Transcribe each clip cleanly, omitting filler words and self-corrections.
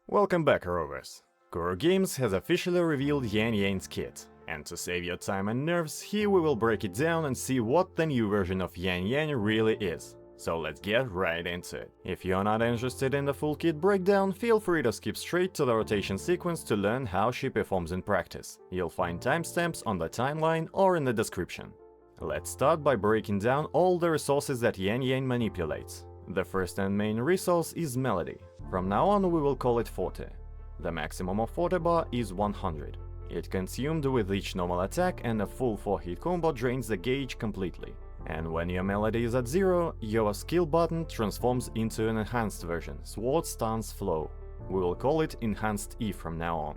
Welcome back, Rovers! Kuro Games has officially revealed Yangyang's kit, and to save your time and nerves, here we will break it down and see what the new version of Yangyang really is. So let's get right into it. If you're not interested in the full kit breakdown, feel free to skip straight to the rotation sequence to learn how she performs in practice. You'll find timestamps on the timeline or in the description. Let's start by breaking down all the resources that Yangyang manipulates. The first and main resource is Melody. From now on we will call it Forte. The maximum of Forte bar is 100. It consumed with each normal attack, and a full 4-hit combo drains the gauge completely. And when your Melody is at 0, your skill button transforms into an enhanced version, Sword Stance Flow. We will call it Enhanced E from now on.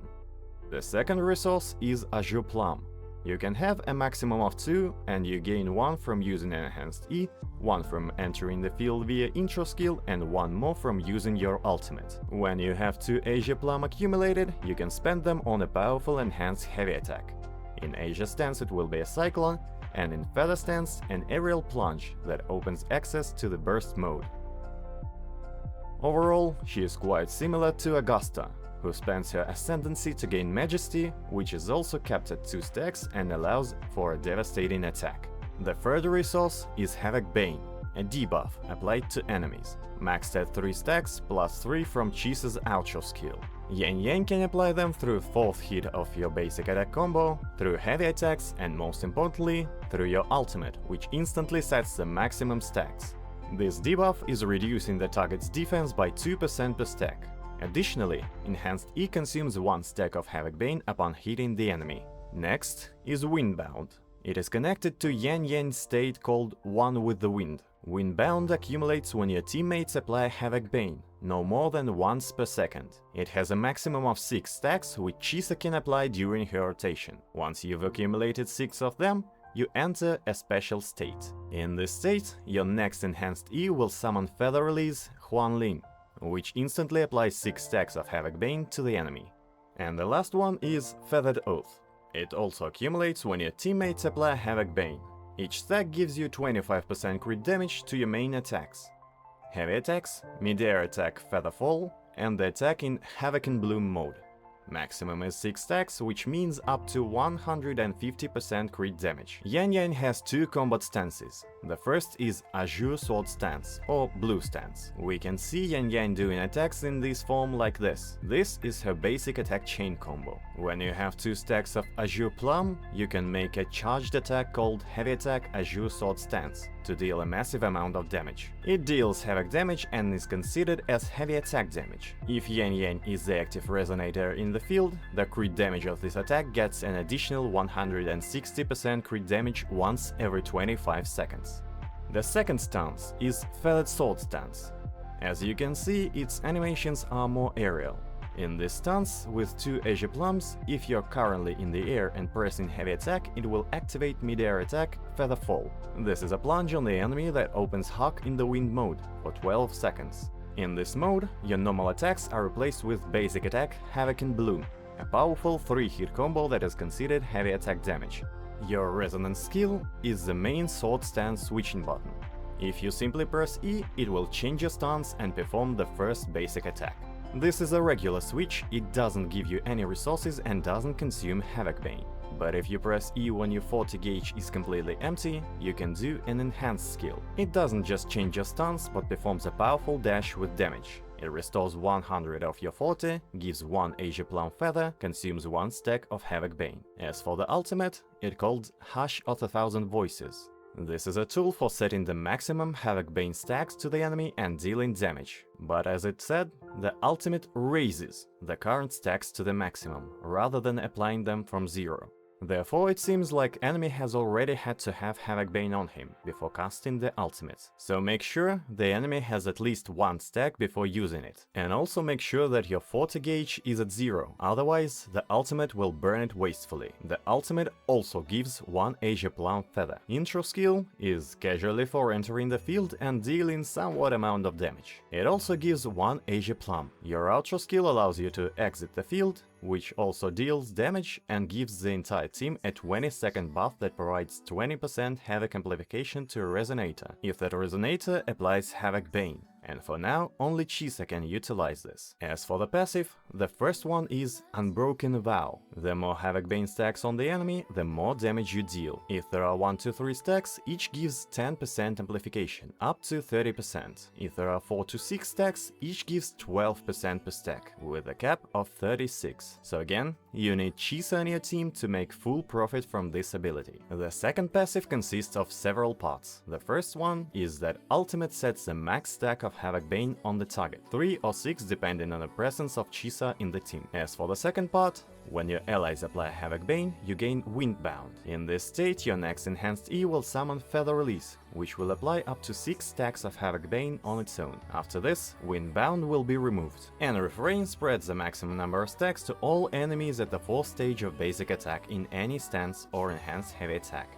The second resource is Azure Plum. You can have a maximum of 2, and you gain 1 from using an Enhanced E, 1 from entering the field via intro skill, and 1 more from using your ultimate. When you have 2 Azure Plum accumulated, you can spend them on a powerful enhanced heavy attack. In Azure Stance it will be a Cyclone, and in Feather Stance an Aerial Plunge that opens access to the burst mode. Overall, she is quite similar to Augusta, who spends her Ascendancy to gain Majesty, which is also capped at 2 stacks and allows for a devastating attack. The third resource is Havoc Bane, a debuff applied to enemies, maxed at 3 stacks plus 3 from Cheese's outro skill. Yangyang can apply them through 4th hit of your basic attack combo, through heavy attacks, and most importantly, through your ultimate, which instantly sets the maximum stacks. This debuff is reducing the target's defense by 2% per stack. Additionally, Enhanced E consumes 1 stack of Havoc Bane upon hitting the enemy. Next is Windbound. It is connected to Yangyang's state called One with the Wind. Windbound accumulates when your teammates apply Havoc Bane, no more than once per second. It has a maximum of 6 stacks, which Chisa can apply during her rotation. Once you've accumulated 6 of them, you enter a special state. In this state, your next Enhanced E will summon Feather Release XUANLING, which instantly applies 6 stacks of Havoc Bane to the enemy. And the last one is Feathered Oath. It also accumulates when your teammates apply Havoc Bane. Each stack gives you 25% crit damage to your main attacks. Heavy attacks, mid-air attack Feather Fall, and the attack in Havoc and Bloom mode. Maximum is 6 stacks, which means up to 150% crit damage. Yangyang has 2 combat stances. The first is Azure Sword Stance, or Blue Stance. We can see Yangyang doing attacks in this form like this. This is her basic attack chain combo. When you have 2 stacks of Azure Plum, you can make a charged attack called Heavy Attack Azure Sword Stance to deal a massive amount of damage. It deals havoc damage and is considered as heavy attack damage. If Yangyang is the active resonator in the field, the crit damage of this attack gets an additional 160% crit damage once every 25 seconds. The second stance is Feathered Sword Stance. As you can see, its animations are more aerial. In this stance, with 2 Azure Plums, if you're currently in the air and pressing heavy attack, it will activate mid-air attack Feather Fall. This is a plunge on the enemy that opens Hawk in the wind mode for 12 seconds. In this mode, your normal attacks are replaced with basic attack Havoc and Bloom, a powerful 3-hit combo that is considered heavy attack damage. Your resonance skill is the main sword stance switching button. If you simply press E, it will change your stance and perform the first basic attack. This is a regular switch, it doesn't give you any resources and doesn't consume Havoc Bane. But if you press E when your 40 gauge is completely empty, you can do an enhanced skill. It doesn't just change your stance, but performs a powerful dash with damage. It restores 100 of your 40, gives 1 Azure Plum Feather, consumes 1 stack of Havoc Bane. As for the ultimate, it's called Hush of 1,000 Voices. This is a tool for setting the maximum Havoc Bane stacks to the enemy and dealing damage. But as it said, the ultimate raises the current stacks to the maximum, rather than applying them from 0. Therefore, it seems like enemy has already had to have Havoc Bane on him before casting the ultimate. So make sure the enemy has at least 1 stack before using it. And also make sure that your 40 gauge is at 0, otherwise the ultimate will burn it wastefully. The ultimate also gives 1 Azure Plum Feather. Intro skill is casually for entering the field and dealing somewhat amount of damage. It also gives 1 Azure Plum. Your outro skill allows you to exit the field, which also deals damage and gives the entire team a 20-second buff that provides 20% Havoc amplification to a Resonator, if that Resonator applies Havoc Bane. and for now only Chisa can utilize this. As for the passive, the first one is Unbroken Vow. The more Havoc Bane stacks on the enemy, the more damage you deal. If there are 1, 2, 3 stacks, each gives 10% amplification, up to 30%. If there are 4 to 6 stacks, each gives 12% per stack, with a cap of 36. So again, you need Chisa on your team to make full profit from this ability. The second passive consists of several parts. The first one is that ultimate sets the max stack of Havoc Bane on the target, 3 or 6 depending on the presence of Chisa in the team. As for the second part, when your allies apply Havoc Bane, you gain Windbound. In this state, your next enhanced E will summon Feather Release, which will apply up to 6 stacks of Havoc Bane on its own. After this, Windbound will be removed. And Refrain spreads the maximum number of stacks to all enemies at the 4th stage of basic attack in any stance or enhanced heavy attack.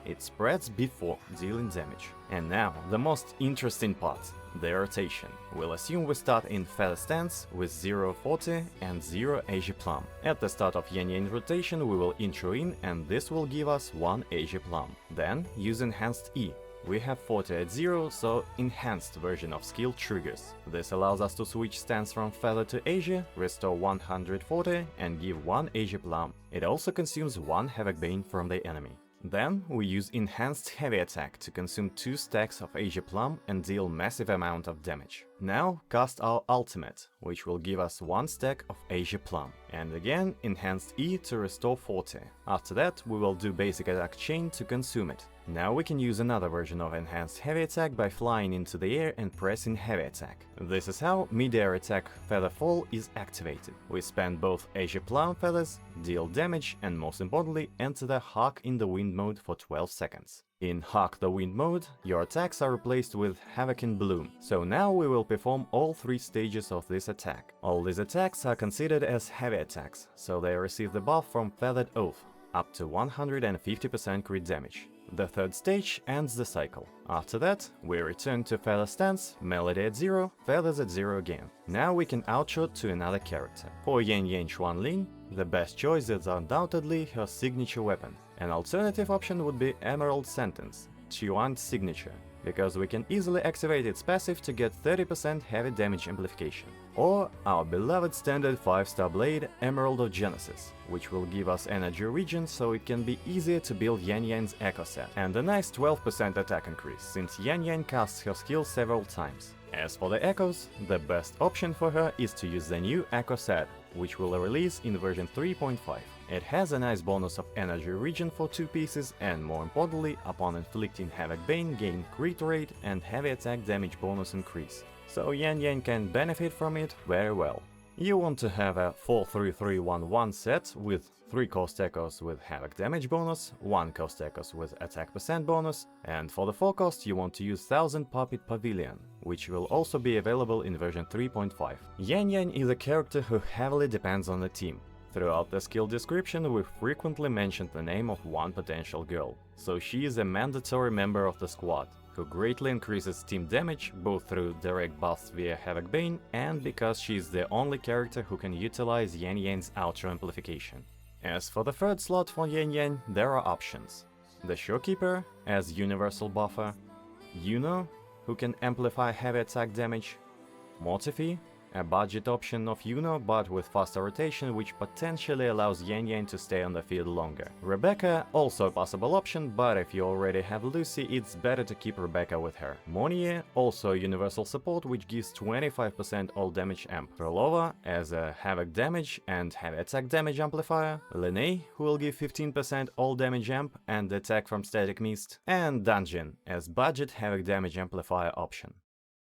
It spreads before dealing damage. And now, the most interesting part, the rotation. We'll assume we start in Feather stance with 0 40 and 0 Asia Plum. At the start of Yangyang rotation we will intro in, and this will give us 1 Asia Plum. Then, use enhanced E. We have 40 at 0, so enhanced version of skill triggers. This allows us to switch stance from Feather to Asia, restore 140 and give 1 Asia Plum. It also consumes 1 Havoc Bane from the enemy. Then we use Enhanced Heavy Attack to consume 2 stacks of Asia Plum and deal massive amount of damage. Now cast our ultimate, which will give us 1 stack of Asia Plum. And again Enhanced E to restore 40. After that we will do Basic Attack Chain to consume it. Now we can use another version of Enhanced Heavy Attack by flying into the air and pressing Heavy Attack. This is how Mid-Air Attack Feather Fall is activated. We spend both Asia Plum feathers, deal damage, and most importantly enter the Hark in the Wind mode for 12 seconds. In Hark the Wind mode, your attacks are replaced with Havoc in Bloom. So now we will perform all 3 stages of this attack. All these attacks are considered as heavy attacks, so they receive the buff from Feathered Oath, up to 150% crit damage. The third stage ends the cycle. After that, we return to Feather stance, Melody at 0, Feathers at 0 again. Now we can outshot to another character. For Yangyang XUANLING, the best choice is undoubtedly her signature weapon. An alternative option would be Emerald Sentence, Chuan's signature, because we can easily activate its passive to get 30% heavy damage amplification. Or our beloved standard 5-star blade, Emerald of Genesis, which will give us energy regen so it can be easier to build Yangyang's echo set, and a nice 12% attack increase, since Yangyang casts her skill several times. As for the echoes, the best option for her is to use the new echo set, which will release in version 3.5. It has a nice bonus of energy regen for 2 pieces, and more importantly, upon inflicting Havoc Bane gain crit rate and heavy attack damage bonus increase. So Yangyang can benefit from it very well. You want to have a 4-3-3-1-1 set with 3 cost echoes with Havoc damage bonus, 1 cost echoes with attack percent bonus, and for the 4 cost you want to use 1000 Puppet Pavilion, which will also be available in version 3.5. Yangyang is a character who heavily depends on the team. Throughout the skill description we frequently mentioned the name of one potential girl, so she is a mandatory member of the squad, who greatly increases team damage both through direct buffs via Havoc Bane and because she is the only character who can utilize Yangyang's Ultra Amplification. As for the third slot for Yangyang, there are options. The Showkeeper as universal buffer, Yuno, who can amplify heavy attack damage, Mortifi, a budget option of Yuno but with faster rotation which potentially allows Yangyang to stay on the field longer. Rebecca, also a possible option, but if you already have Lucy it's better to keep Rebecca with her. Monier, also a universal support which gives 25% all damage amp. Krolova as a Havoc damage and heavy attack damage amplifier, Lene, who will give 15% all damage amp and attack from static mist, and Dungeon as budget Havoc damage amplifier option.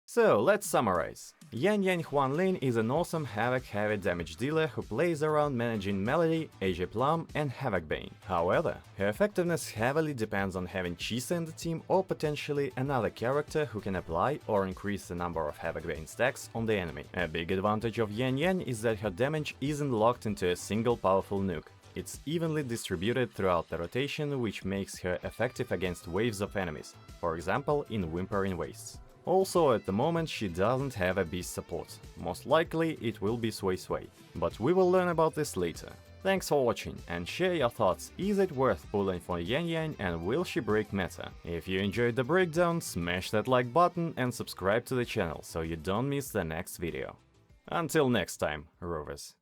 So let's summarize. Yangyang XUANLING is an awesome Havoc heavy damage dealer who plays around managing Melody, Asia Plum and Havoc Bane. However, her effectiveness heavily depends on having Chisa in the team or potentially another character who can apply or increase the number of Havoc Bane stacks on the enemy. A big advantage of Yangyang is that her damage isn't locked into a single powerful nuke. It's evenly distributed throughout the rotation, which makes her effective against waves of enemies, for example in Wuthering Waves. Also, at the moment she doesn't have a beast support. Most likely it will be Sway Sway, but we will learn about this later. Thanks for watching, and share your thoughts. Is it worth pulling for Yangyang, and will she break meta? If you enjoyed the breakdown, smash that like button and subscribe to the channel so you don't miss the next video. Until next time, Rovers.